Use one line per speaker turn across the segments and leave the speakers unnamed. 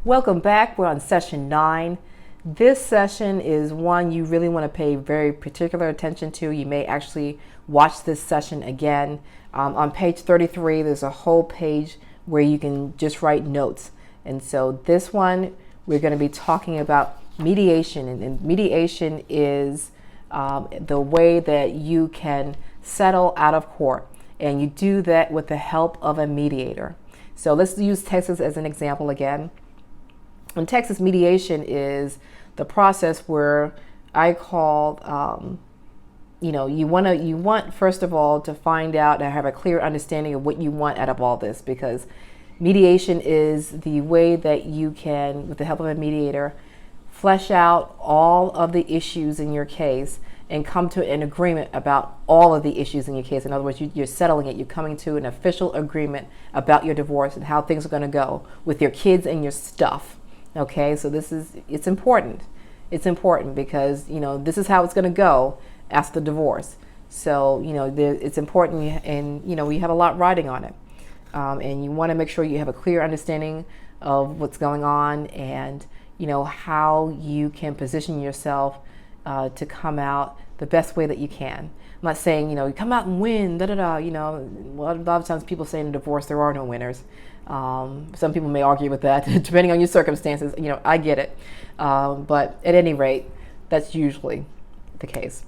Welcome back. We're on session 9. This session is one you really want to pay very particular attention to. You may actually watch this session again. On page 33, there's a whole page where you can just write notes. And so this one, we're going to be talking about mediation. And mediation is the way that you can settle out of court. And you do that with the help of a mediator. So let's use Texas as an example again. In Texas, mediation is the process where I call, you want first of all to find out and have a clear understanding of what you want out of all this, because mediation is the way that you can, with the help of a mediator, flesh out all of the issues in your case and come to an agreement about all of the issues in your case. In other words, you're settling it. You're coming to an official agreement about your divorce and how things are going to go with your kids and your stuff. Okay, so it's important. It's important because, this is how it's going to go after the divorce. So, it's important, and, we have a lot riding on it. And you want to make sure you have a clear understanding of what's going on and, how you can position yourself to come out the best way that you can. I'm not saying, you come out and win, a lot of times people say in a divorce there are no winners. Some people may argue with that, depending on your circumstances. I get it. But at any rate, that's usually the case.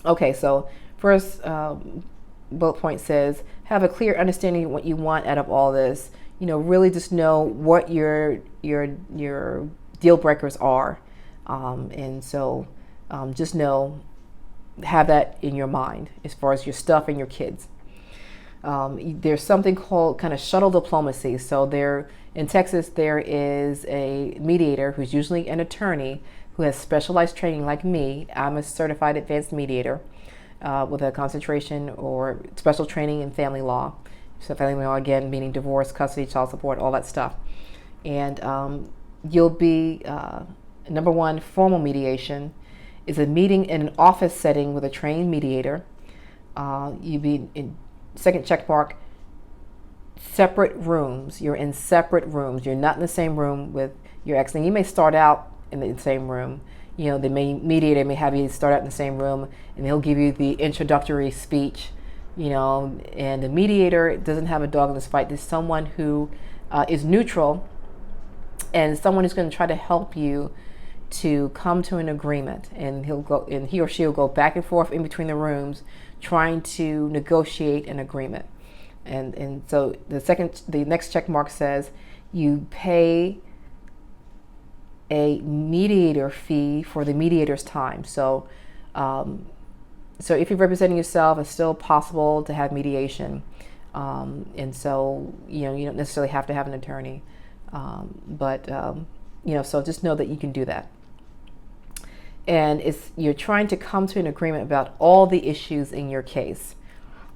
Okay, so first bullet point says, have a clear understanding of what you want out of all this. Really just know what your deal breakers are. And so just have that in your mind as far as your stuff and your kids. There's something called kind of shuttle diplomacy. So in Texas, there is a mediator who's usually an attorney who has specialized training like me. I'm a certified advanced mediator with a concentration or special training in family law. So family law, again, meaning divorce, custody, child support, all that stuff. And you'll be, number one, formal mediation is a meeting in an office setting with a trained mediator. You'll be in second check mark, separate rooms. You're in separate rooms. You're not in the same room with your ex. And you may start out in the same room. The mediator may have you start out in the same room, and he'll give you the introductory speech. And the mediator doesn't have a dog in this fight. There's someone who is neutral, and someone who's going to try to help you to come to an agreement. And he or she will go back and forth in between the rooms, trying to negotiate an agreement. And so the next check mark says you pay a mediator fee for the mediator's time. So if you're representing yourself, it's still possible to have mediation. And so, you don't necessarily have to have an attorney. So just know that you can do that. And you're trying to come to an agreement about all the issues in your case.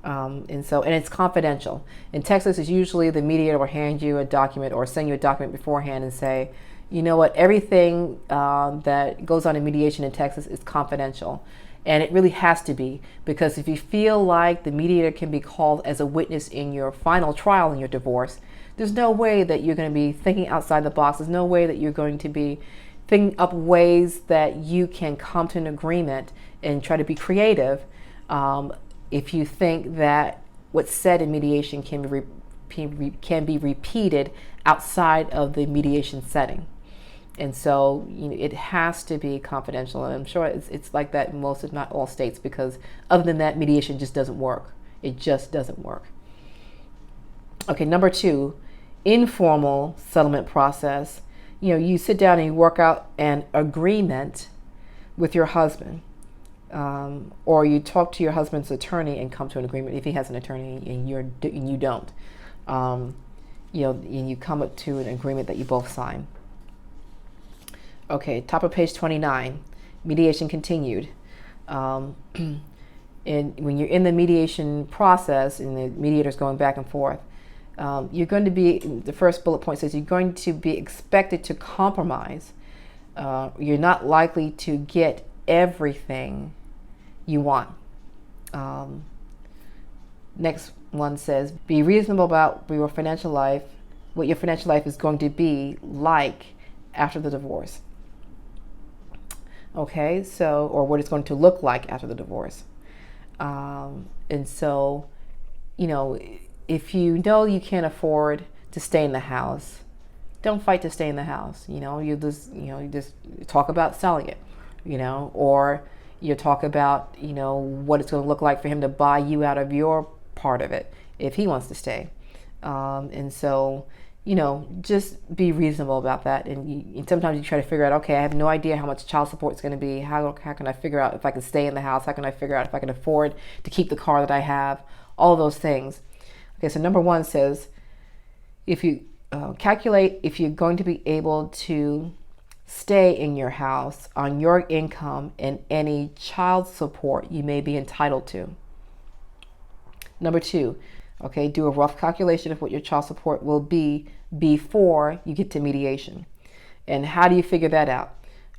And it's confidential. In Texas, it's usually the mediator will hand you a document or send you a document beforehand and say, you know what, everything that goes on in mediation in Texas is confidential. And it really has to be, because if you feel like the mediator can be called as a witness in your final trial in your divorce, there's no way that you're going to be thinking outside the box. There's no way that you're going to be thinking up ways that you can come to an agreement and try to be creative if you think that what's said in mediation can be repeated outside of the mediation setting. And so it has to be confidential, and I'm sure it's like that in most, if not all, states, because other than that, mediation just doesn't work. It just doesn't work. Okay, number 2, informal settlement process. You sit down and you work out an agreement with your husband, or you talk to your husband's attorney and come to an agreement if he has an attorney and you don't. And you come up to an agreement that you both sign. Okay, top of page 29, mediation continued. And when you're in the mediation process and the mediator's going back and forth, you're going to be, the first bullet point says, you're going to be expected to compromise. You're not likely to get everything you want. Next one says, be reasonable about your financial life what your financial life is going to be like after the divorce. Okay, so, or what it's going to look like after the divorce. And so, if you know you can't afford to stay in the house, don't fight to stay in the house. You just talk about selling it, or you talk about, what it's going to look like for him to buy you out of your part of it if he wants to stay. And so, just be reasonable about that. And sometimes you try to figure out, okay, I have no idea how much child support is going to be. How can I figure out if I can stay in the house? How can I figure out if I can afford to keep the car that I have? All those things. Okay, so number 1 says, if you calculate if you're going to be able to stay in your house on your income and any child support you may be entitled to. Number 2, okay, do a rough calculation of what your child support will be before you get to mediation. And how do you figure that out?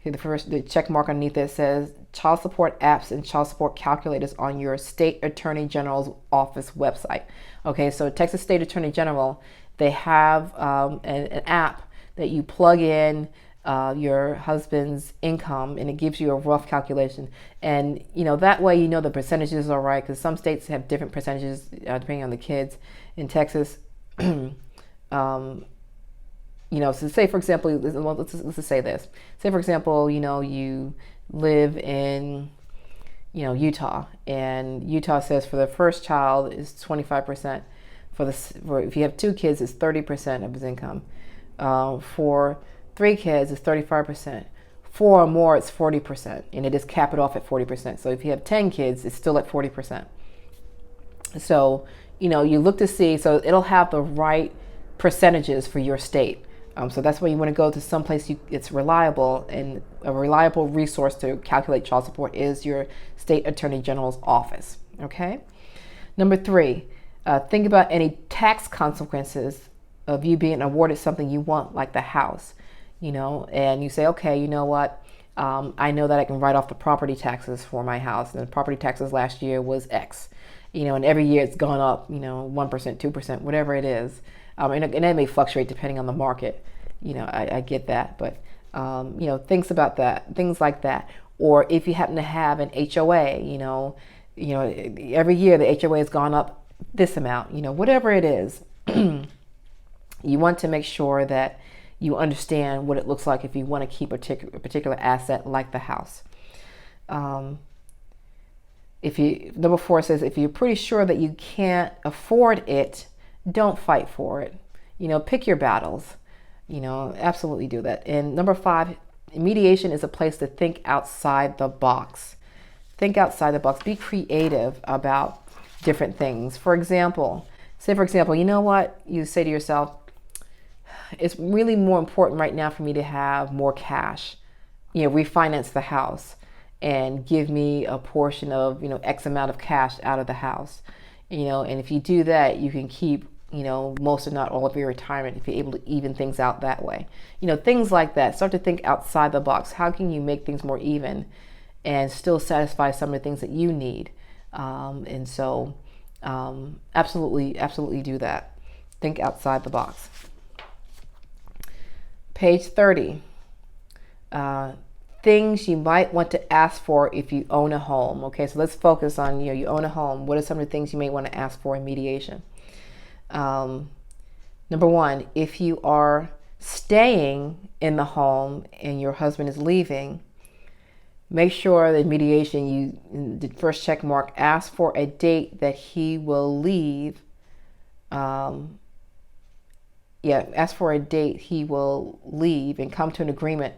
Okay, the check mark underneath it says child support apps and child support calculators on your state attorney general's office website. Okay, so Texas State Attorney General, they have an app that you plug in your husband's income, and it gives you a rough calculation. And that way the percentages are right, because some states have different percentages depending on the kids. In Texas, so say for example, let's just say this. Say for example, you live in Utah, and Utah says for the first child is 25%. For if you have 2 kids, it's 30% of his income. For 3 kids, it's 35%. 4 or more, it's 40%, and it is cap it off at 40%. So if you have 10 kids, it's still at 40%. So you look to see, so it'll have the right percentages for your state. So that's why you want to go to someplace it's reliable, and a reliable resource to calculate child support is your state attorney general's office. Okay. Number 3, think about any tax consequences of you being awarded something you want, like the house, and you say, okay, you know what? I know that I can write off the property taxes for my house, and the property taxes last year was X, and every year it's gone up, 1%, 2%, whatever it is. And that may fluctuate depending on the market. I get that, but things like that. Or if you happen to have an HOA, every year the HOA has gone up this amount, whatever it is, you want to make sure that you understand what it looks like if you want to keep a particular asset like the house. Number 4 says, if you're pretty sure that you can't afford it, don't fight for it. Pick your battles. Absolutely do that. And number 5, mediation is a place to think outside the box. Think outside the box. Be creative about different things. For example, you know what? You say to yourself, it's really more important right now for me to have more cash, refinance the house and give me a portion of, X amount of cash out of the house, and if you do that, you can keep, most if not all of your retirement if you're able to even things out that way. Things like that. Start to think outside the box. How can you make things more even and still satisfy some of the things that you need? And so absolutely do that. Think outside the box. Page 30. Things you might want to ask for if you own a home. Okay, so let's focus on, you own a home. What are some of the things you may want to ask for in mediation? Number 1, if you are staying in the home and your husband is leaving, make sure that mediation, the first check mark, ask for a date that he will leave. Ask for a date he will leave and come to an agreement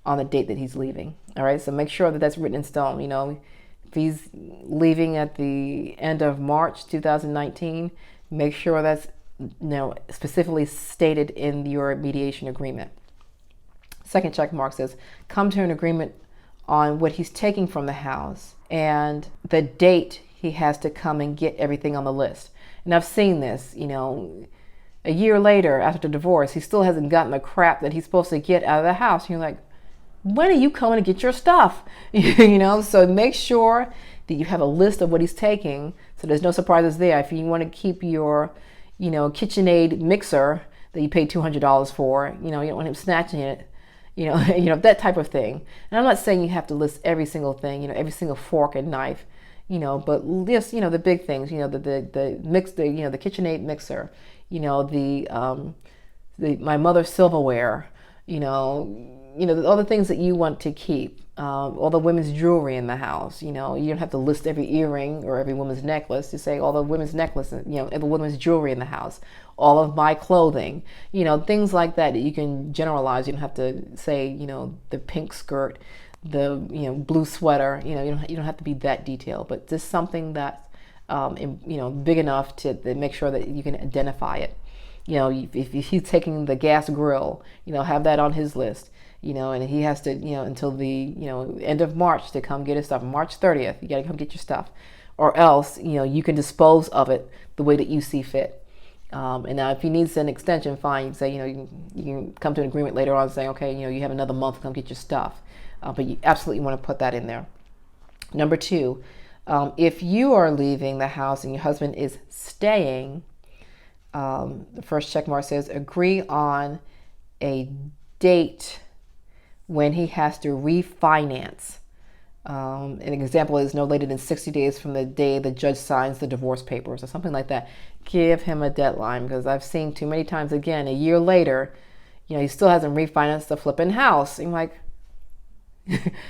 on the date that he's leaving. All right, so make sure that that's written in stone. If he's leaving at the end of March 2019, make sure that's specifically stated in your mediation agreement. Second check mark says, come to an agreement on what he's taking from the house and the date he has to come and get everything on the list. And I've seen this, a year later after the divorce, he still hasn't gotten the crap that he's supposed to get out of the house. And you're like, when are you coming to get your stuff? So make sure that you have a list of what he's taking so there's no surprises there. If you want to keep your, KitchenAid mixer that you paid $200 for. You don't want him snatching it. That type of thing. And I'm not saying you have to list every single thing, every single fork and knife, but list, the big things, the mix, the KitchenAid mixer, my mother's silverware, all the things that you want to keep, all the women's jewelry in the house. You don't have to list every earring or every woman's necklace. You say all the women's necklace, every woman's jewelry in the house, all of my clothing, things like that you can generalize. You don't have to say, the pink skirt, the blue sweater. You don't have to be that detailed, but just something that's big enough to make sure that you can identify it. If he's taking the gas grill, have that on his list. And he has to, until the, end of March to come get his stuff. March 30th, you got to come get your stuff, or else, you can dispose of it the way that you see fit. And now if he needs an extension, fine. You say, you can come to an agreement later on saying, okay, you have another month to come get your stuff. But you absolutely want to put that in there. Number 2, if you are leaving the house and your husband is staying, the first check mark says agree on a date when he has to refinance. An example is no later than 60 days from the day the judge signs the divorce papers or something like that. Give him a deadline, because I've seen too many times, again, a year later, he still hasn't refinanced the flipping house. I'm like,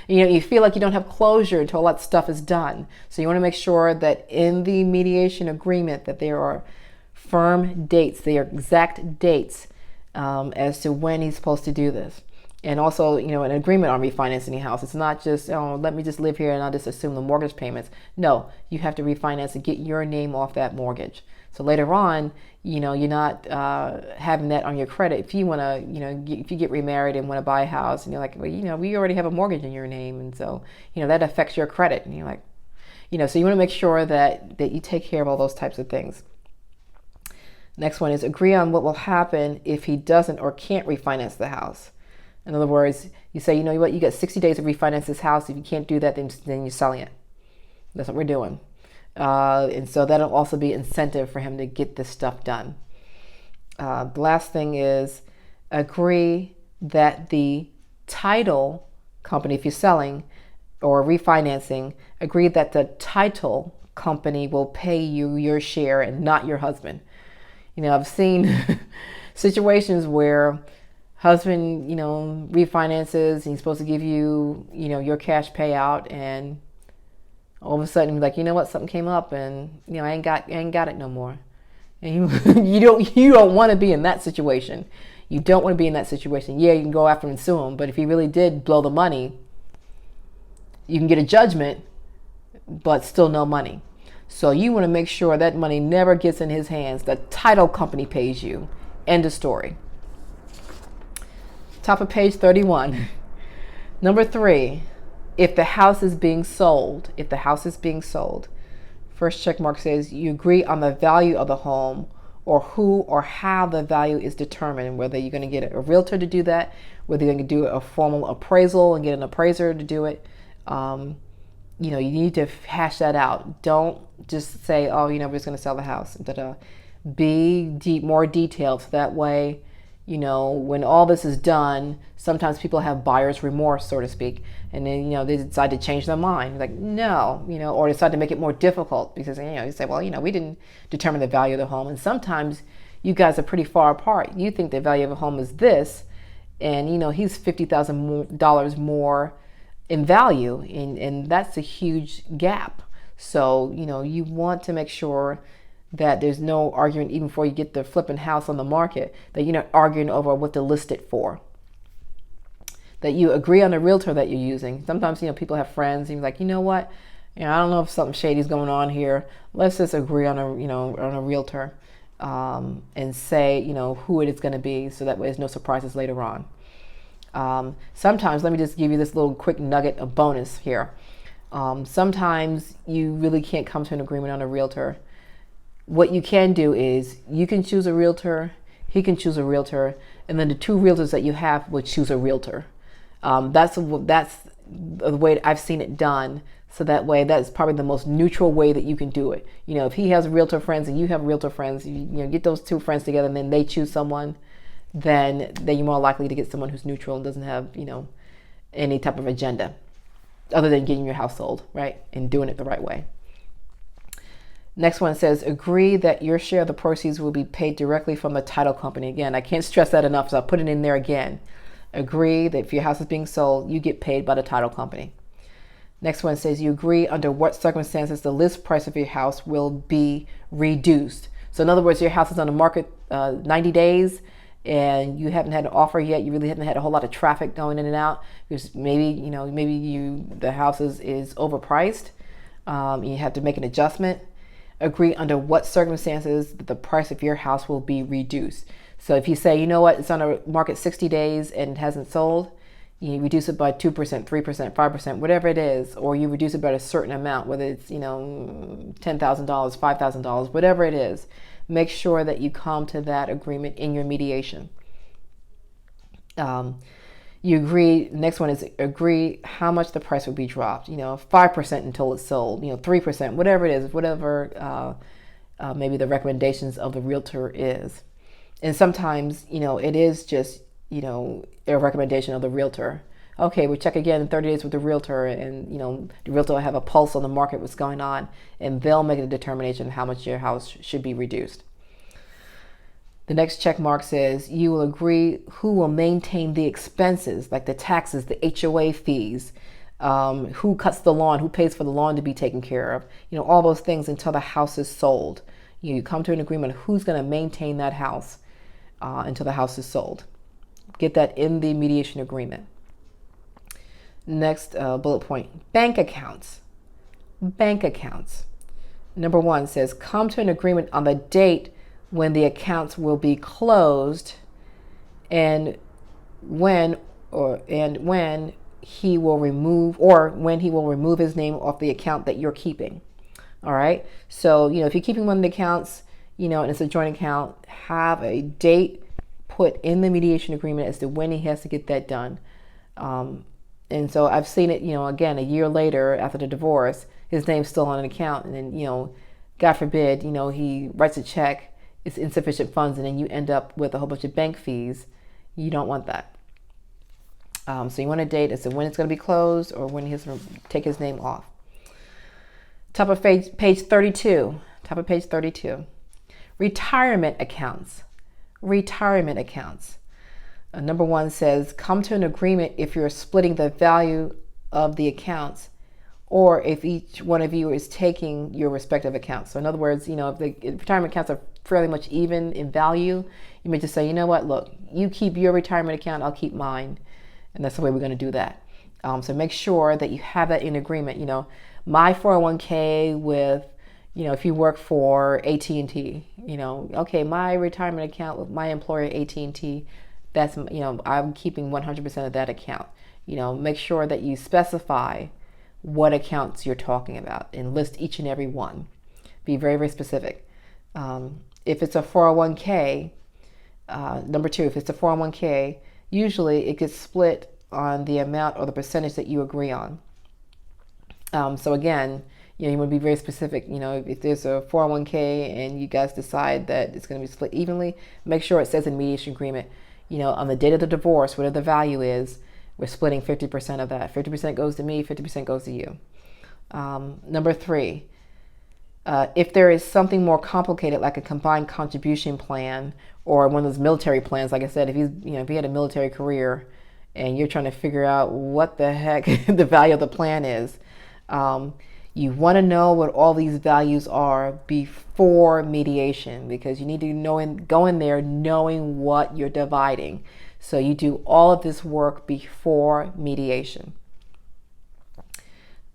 you feel like you don't have closure until all that stuff is done. So you want to make sure that in the mediation agreement that there are firm dates, they are exact dates as to when he's supposed to do this. And also, an agreement on refinancing the house. It's not just, let me just live here and I'll just assume the mortgage payments. No, you have to refinance and get your name off that mortgage. So later on, you're not having that on your credit. If you want to, if you get remarried and want to buy a house and you're like, well, we already have a mortgage in your name. And so, that affects your credit. And you're like, so you want to make sure that you take care of all those types of things. Next one is agree on what will happen if he doesn't or can't refinance the house. In other words, you say, you know what, you got 60 days to refinance this house. If you can't do that, then you're selling it. That's what we're doing. And so that'll also be incentive for him to get this stuff done. The last thing is agree that the title company, if you're selling or refinancing, agree that the title company will pay you your share and not your husband. I've seen situations where husband, refinances and he's supposed to give you, your cash payout, and all of a sudden he's like, you know what, something came up and, I ain't got it no more. And you don't want to be in that situation. You don't want to be in that situation. Yeah, you can go after him and sue him, but if he really did blow the money, you can get a judgment, but still no money. So you want to make sure that money never gets in his hands. The title company pays you. End of story. Top of page 31. Number 3, if the house is being sold, first check mark says you agree on the value of the home, or who or how the value is determined, whether you're going to get a realtor to do that, whether you're going to do a formal appraisal and get an appraiser to do it. You need to hash that out. Don't just say, oh, we're just going to sell the house. Be more detailed, so that way, when all this is done, sometimes people have buyer's remorse, so to speak, and then, they decide to change their mind. Like, no, or decide to make it more difficult because, you say, well, we didn't determine the value of the home. And sometimes you guys are pretty far apart. You think the value of a home is this, and, he's $50,000 more in value, and that's a huge gap. So, you want to make sure that there's no argument even before you get the flipping house on the market, that you're not arguing over what to list it for. That you agree on the realtor that you're using. Sometimes, people have friends and you're like, you know what? I don't know if something shady is going on here. Let's just agree on a realtor and say, who it is going to be, so that way there's no surprises later on. Sometimes, let me just give you this little quick nugget of bonus here. Sometimes you really can't come to an agreement on a realtor. What you can do is you can choose a realtor, he can choose a realtor, and then the 2 realtors that you have will choose a realtor. That's the way I've seen it done. So that way, that's probably the most neutral way that you can do it. If he has realtor friends and you have realtor friends, you get those 2 friends together and then they choose someone. then you're more likely to get someone who's neutral and doesn't have, any type of agenda other than getting your house sold, right? And doing it the right way. Next one says, agree that your share of the proceeds will be paid directly from the title company. Again, I can't stress that enough, so I'll put it in there again. Agree that if your house is being sold, you get paid by the title company. Next one says, you agree under what circumstances the list price of your house will be reduced. So in other words, your house is on the market 90 days and you haven't had an offer yet. You really haven't had a whole lot of traffic going in and out. Because maybe the house is overpriced. You have to make an adjustment. Agree under what circumstances the price of your house will be reduced. So if you say, you know what, it's on a market 60 days and it hasn't sold, you reduce it by 2%, 3%, 5%, whatever it is, or you reduce it by a certain amount, whether it's, $10,000, $5,000, whatever it is. Make sure that you come to that agreement in your mediation. You agree, next one is agree how much the price will be dropped, 5% until it's sold, 3%, whatever it is, whatever maybe the recommendations of the realtor is. And sometimes, it is just, a recommendation of the realtor. Okay, we'll check again in 30 days with the realtor, and, the realtor will have a pulse on the market, what's going on, and they'll make a determination of how much your house should be reduced. The next check mark says you will agree who will maintain the expenses, like the taxes, the HOA fees, who cuts the lawn, who pays for the lawn to be taken care of, all those things until the house is sold. You come to an agreement who's going to maintain that house until the house is sold. Get that in the mediation agreement. Next bullet point, bank accounts. Bank accounts. Number 1 says come to an agreement on the date when the accounts will be closed and when he will remove his name off the account that you're keeping. All right. So, if you're keeping one of the accounts, and it's a joint account, have a date put in the mediation agreement as to when he has to get that done. And so I've seen it, again, a year later after the divorce, his name's still on an account. And then, God forbid, he writes a check, it's insufficient funds, and then you end up with a whole bunch of bank fees. You don't want that. So you want a date as to when it's going to be closed or when he's going to take his name off. Top of page 32. Top of page 32. Retirement accounts. Retirement accounts. Number 1 says, come to an agreement if you're splitting the value of the accounts or if each one of you is taking your respective accounts. So in other words, if the retirement accounts are fairly much even in value, you may just say, you know what, look, you keep your retirement account, I'll keep mine. And that's the way we're going to do that. So make sure that you have that in agreement. My 401k with, if you work for AT&T, okay, my retirement account with my employer AT&T, that's, I'm keeping 100% of that account. Make sure that you specify what accounts you're talking about and list each and every one. Be very, very specific. If it's a 401k, number 2, if it's a 401k, usually it gets split on the amount or the percentage that you agree on. So again, you want to be very specific. If there's a 401k and you guys decide that it's going to be split evenly, make sure it says in mediation agreement, on the date of the divorce, whatever the value is, we're splitting 50% of that. 50% goes to me, 50% goes to you. Number 3, if there is something more complicated, like a combined contribution plan or one of those military plans, like I said, if he had a military career and you're trying to figure out what the heck the value of the plan is, you want to know what all these values are before mediation, because you need to go in there knowing what you're dividing. So you do all of this work before mediation.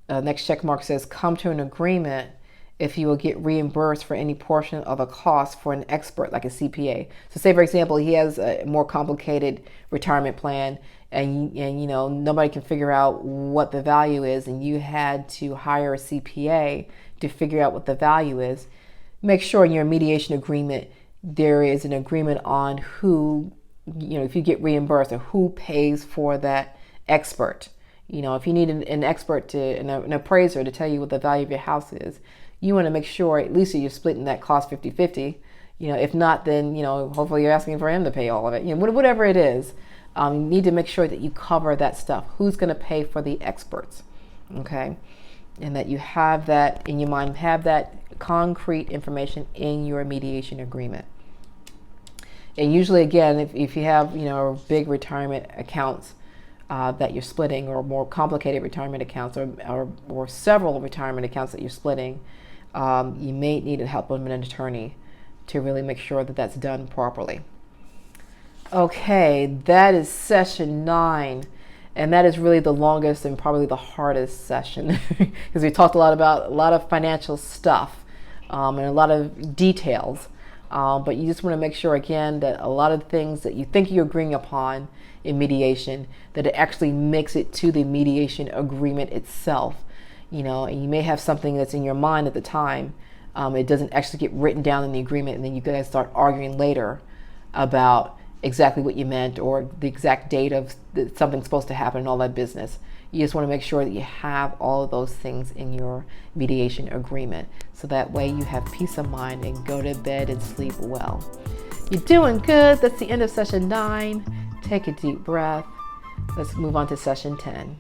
Next check mark says come to an agreement if you will get reimbursed for any portion of a cost for an expert like a CPA. So say, for example, he has a more complicated retirement plan and nobody can figure out what the value is, and you had to hire a CPA to figure out what the value is. Make sure in your mediation agreement there is an agreement on who, if you get reimbursed, or who pays for that expert. If you need an expert an appraiser to tell you what the value of your house is, you want to make sure at least that you're splitting that cost 50-50. If not, then, hopefully you're asking for him to pay all of it. Whatever it is, you need to make sure that you cover that stuff. Who's going to pay for the experts? Okay. And that you have that in your mind, have that concrete information in your mediation agreement. And usually, again, if you have, big retirement accounts that you're splitting, or more complicated retirement accounts, or several retirement accounts that you're splitting, you may need the help of an attorney to really make sure that that's done properly. Okay, that is session 9. And that is really the longest and probably the hardest session because we talked a lot about a lot of financial stuff and a lot of details. But you just want to make sure, again, that a lot of things that you think you're agreeing upon in mediation, that it actually makes it to the mediation agreement itself. And you may have something that's in your mind at the time. It doesn't actually get written down in the agreement, and then you guys start arguing later about exactly what you meant or the exact date of something's supposed to happen and all that business. You just want to make sure that you have all of those things in your mediation agreement, so that way you have peace of mind and go to bed and sleep well. You're doing good. That's the end of session 9. Take a deep breath. Let's move on to session 10.